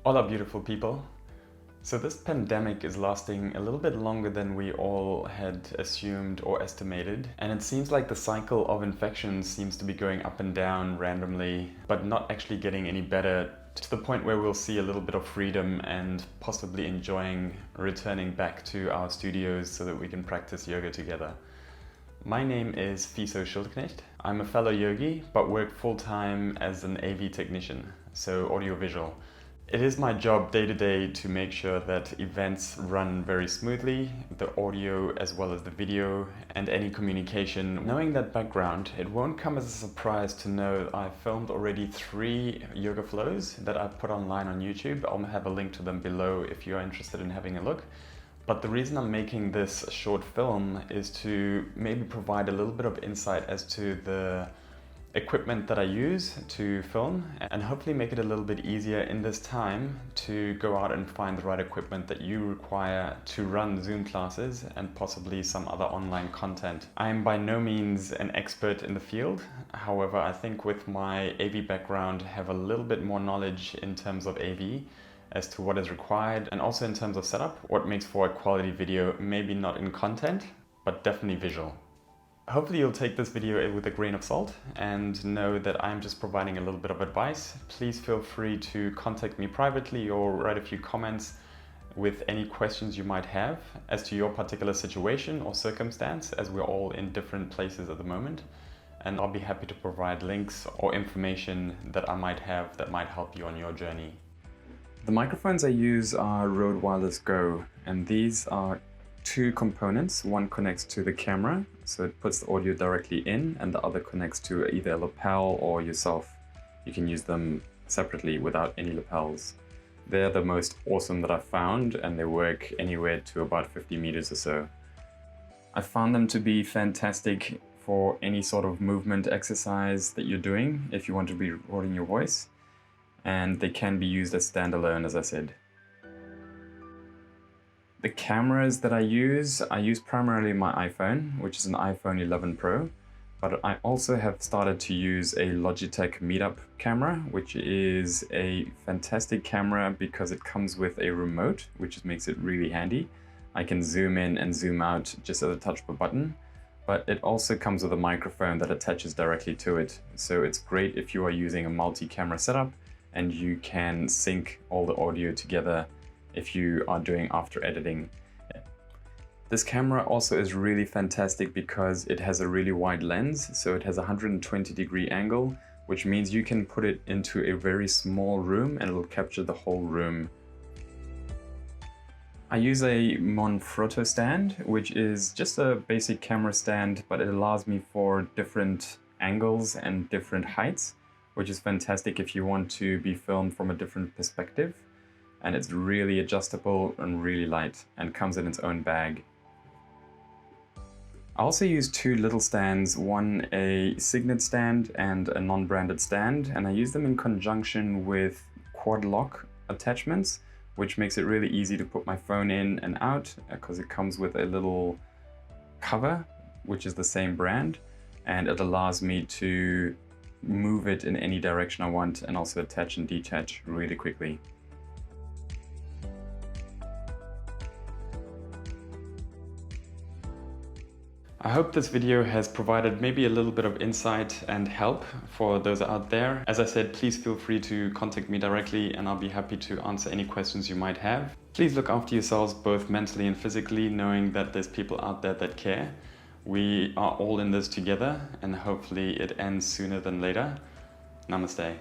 Hola, beautiful people. So this pandemic is lasting a little bit longer than we all had assumed or estimated, and it seems like the cycle of infections seems to be going up and down randomly, but not actually getting any better, to the point where we'll see a little bit of freedom and possibly enjoying returning back to our studios so that we can practice yoga together. My name is Fiso Schildknecht. I'm a fellow yogi, but work full-time as an AV technician, so audiovisual. It is my job day to day to make sure that events run very smoothly, the audio as well as the video and any communication. Knowing that background, it won't come as a surprise to know I've filmed already 3 yoga flows that I've put online on YouTube. I'll have a link to them below if you're interested in having a look. But the reason I'm making this short film is to maybe provide a little bit of insight as to the equipment that I use to film, and hopefully make it a little bit easier in this time to go out and find the right equipment that you require to run Zoom classes and possibly some other online content. I am by no means an expert in the field. However, I think with my AV background, have a little bit more knowledge in terms of AV as to what is required, and also in terms of setup, what makes for a quality video, maybe not in content, but definitely visual. Hopefully you'll take this video with a grain of salt and know that I'm just providing a little bit of advice. Please feel free to contact me privately or write a few comments with any questions you might have as to your particular situation or circumstance, as we're all in different places at the moment. And I'll be happy to provide links or information that I might have that might help you on your journey. The microphones I use are Rode Wireless Go, and these are 2 components. One connects to the camera, so it puts the audio directly in, and the other connects to either a lapel or yourself. You can use them separately without any lapels. They're the most awesome that I've found, and they work anywhere to about 50 meters or so. I found them to be fantastic for any sort of movement exercise that you're doing if you want to be recording your voice, and they can be used as standalone, as I said. The cameras that I use primarily my iPhone, which is an iPhone 11 Pro, but I also have started to use a Logitech Meetup camera, which is a fantastic camera because it comes with a remote, which makes it really handy. I can zoom in and zoom out just at the touch of a button, but it also comes with a microphone that attaches directly to it. So it's great if you are using a multi-camera setup and you can sync all the audio together if you are doing after editing. This camera also is really fantastic because it has a really wide lens, so it has a 120-degree angle, which means you can put it into a very small room and it'll capture the whole room. I use a Manfrotto stand, which is just a basic camera stand, but it allows me for different angles and different heights, which is fantastic if you want to be filmed from a different perspective. And it's really adjustable and really light and comes in its own bag. I also use 2 little stands, one a Signet stand and a non-branded stand, and I use them in conjunction with quad lock attachments, which makes it really easy to put my phone in and out because it comes with a little cover, which is the same brand, and it allows me to move it in any direction I want and also attach and detach really quickly. I hope this video has provided maybe a little bit of insight and help for those out there. As I said, please feel free to contact me directly and I'll be happy to answer any questions you might have. Please look after yourselves both mentally and physically, knowing that there's people out there that care. We are all in this together and hopefully it ends sooner than later. Namaste.